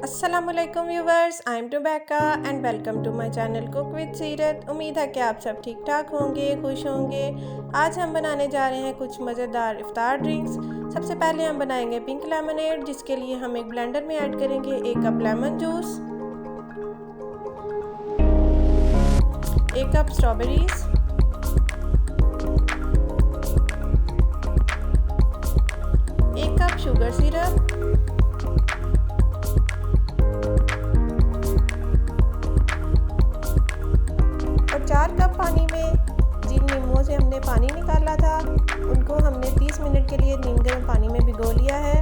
अस्सलामुअलैकुम viewers, I am टुबैका and welcome to my channel cook with Seerat. उम्मीद है कि आप सब ठीक ठाक होंगे, खुश होंगे। आज हम बनाने जा रहे हैं कुछ मज़ेदार इफ्तार ड्रिंक्स। सबसे पहले हम बनाएंगे पिंक लेमनेड, जिसके लिए हम एक ब्लेंडर में ऐड करेंगे 1 cup lemon juice, 1 cup strawberries, 1 cup sugar syrup, और 4 कप पानी में जिन नींबुओं से हमने पानी निकाला था उनको हमने 30 मिनट के लिए नीम गर्म पानी में भिगो लिया है।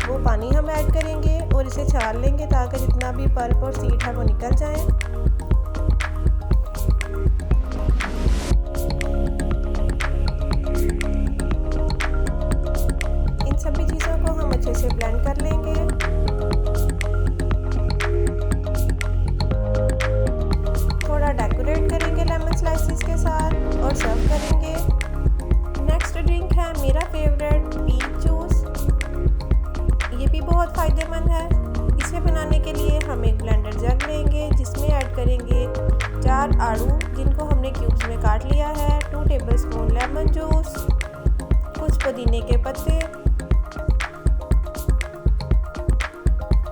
वो पानी हम ऐड करेंगे और इसे छान लेंगे ताकि जितना भी पल्प और सीड है वो निकल जाए। इन सभी चीज़ों को हम अच्छे से ब्लेंड कर लेंगे। डेकोरेट करेंगे लेमन स्लाइसेस के साथ और सर्व करेंगे। नेक्स्ट ड्रिंक है मेरा फेवरेट पीच जूस। ये भी बहुत फ़ायदेमंद है। इसे बनाने के लिए हम एक ब्लेंडर जग लेंगे जिसमें ऐड करेंगे 4 आड़ू जिनको हमने क्यूब्स में काट लिया है, 2 टेबलस्पून लेमन जूस, कुछ पुदीने के पत्ते,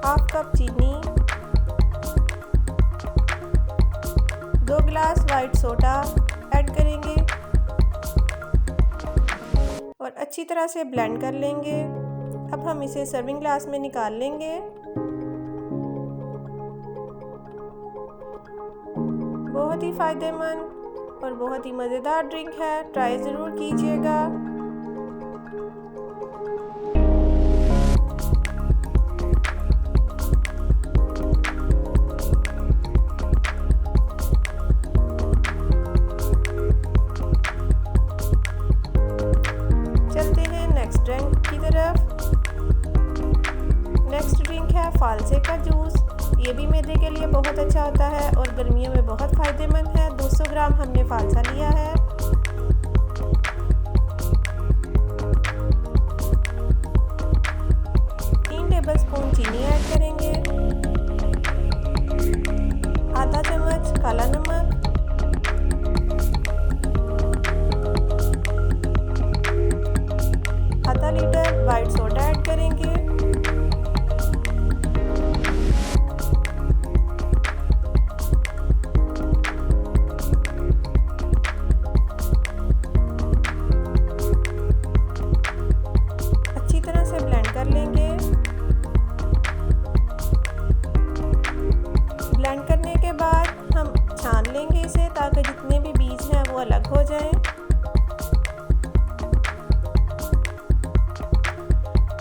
1/2 कप चीनी, 2 गिलास वाइट सोडा ऐड करेंगे और अच्छी तरह से ब्लेंड कर लेंगे। अब हम इसे सर्विंग ग्लास में निकाल लेंगे। बहुत ही फ़ायदेमंद और बहुत ही मज़ेदार ड्रिंक है, ट्राई ज़रूर कीजिएगा। नेक्स्ट ड्रिंक है फालसे का जूस। ये भी मैदे के लिए बहुत अच्छा होता है और गर्मियों में बहुत फ़ायदेमंद है। 200 ग्राम हमने फालसा लिया है। टेबलस्पून चीनी ऐड करेंगे, आधा चम्मच काला नमक, आधा लीटर वाइट सोडा ऐड करेंगे, अच्छी तरह से ब्लेंड कर लेंगे। ब्लेंड करने के बाद हम छान लेंगे इसे ताकि जितने भी बीज हैं वो अलग हो जाएं।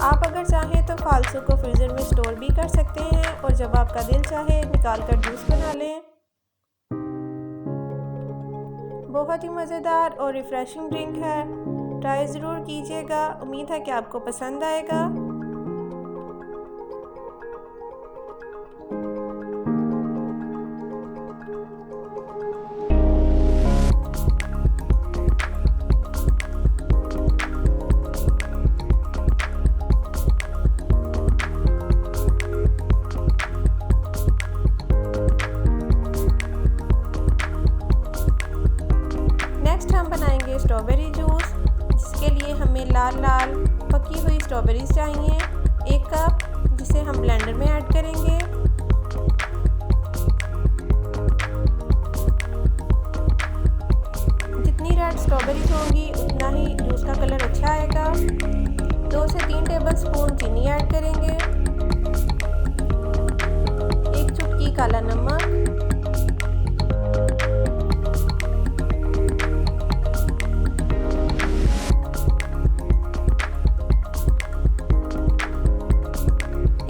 आप अगर चाहें तो फालसों को फ्रीज़र में स्टोर भी कर सकते हैं और जब आपका दिल चाहे निकाल कर जूस बना लें। बहुत ही मज़ेदार और रिफ़्रेशिंग ड्रिंक है, ट्राई ज़रूर कीजिएगा। उम्मीद है कि आपको पसंद आएगा। हम बनाएंगे स्ट्रॉबेरी जूस, जिसके लिए हमें लाल लाल पकी हुई स्ट्रॉबेरीज चाहिए, 1 कप, जिसे हम ब्लेंडर में ऐड करेंगे। जितनी रेड स्ट्रॉबेरीज होंगी उतना ही जूस का कलर अच्छा आएगा। 2 से 3 टेबलस्पून चीनी ऐड करेंगे, 1 चुटकी काला नमक,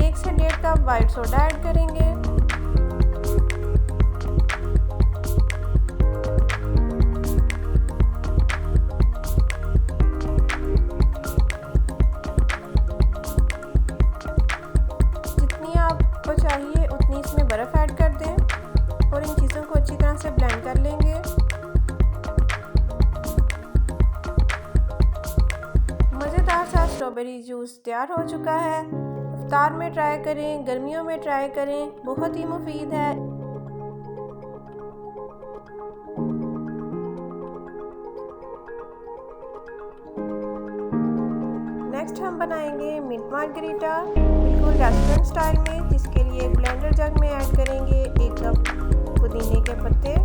1 से 1.5 कप वाइट सोडा ऐड करेंगे। जितनी आपको चाहिए उतनी इसमें बर्फ़ ऐड कर दें और इन चीज़ों को अच्छी तरह से ब्लेंड कर लेंगे। मज़ेदार सा स्ट्रॉबेरी जूस तैयार हो चुका है। इफ्तार में ट्राई करें, गर्मियों में ट्राई करें, बहुत ही मुफीद है। नेक्स्ट हम बनाएंगे मिंट मार्गरीटा बिल्कुल रेस्टोरेंट स्टाइल में, जिसके लिए एक ब्लेंडर जग में ऐड करेंगे 1 कप पुदीने के पत्ते,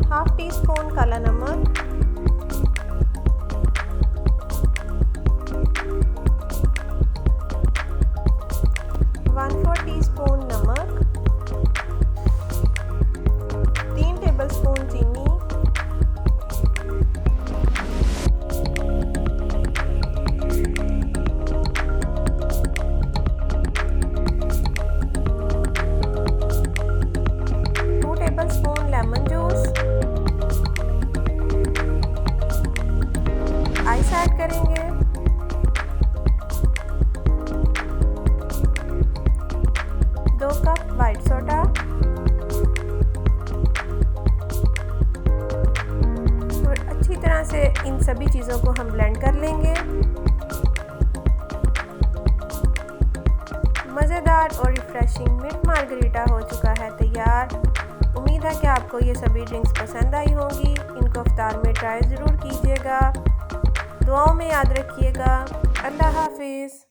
हाफ टी स्पून काला नमक, वन 4 टीस्पून नमक, 3 टेबलस्पून चीनी, 2 tablespoon lemon juice, ice add करेंगे, 2 कप वाइट सोडा और अच्छी तरह से इन सभी चीज़ों को हम ब्लेंड कर लेंगे। मज़ेदार और रिफ्रेशिंग मिंट मार्गरीटा हो चुका है तैयार। उम्मीद है कि आपको ये सभी ड्रिंक्स पसंद आई होंगी। इनको इफ्तार में ट्राई ज़रूर कीजिएगा। दुआओं में याद रखिएगा। अल्लाह हाफिज़।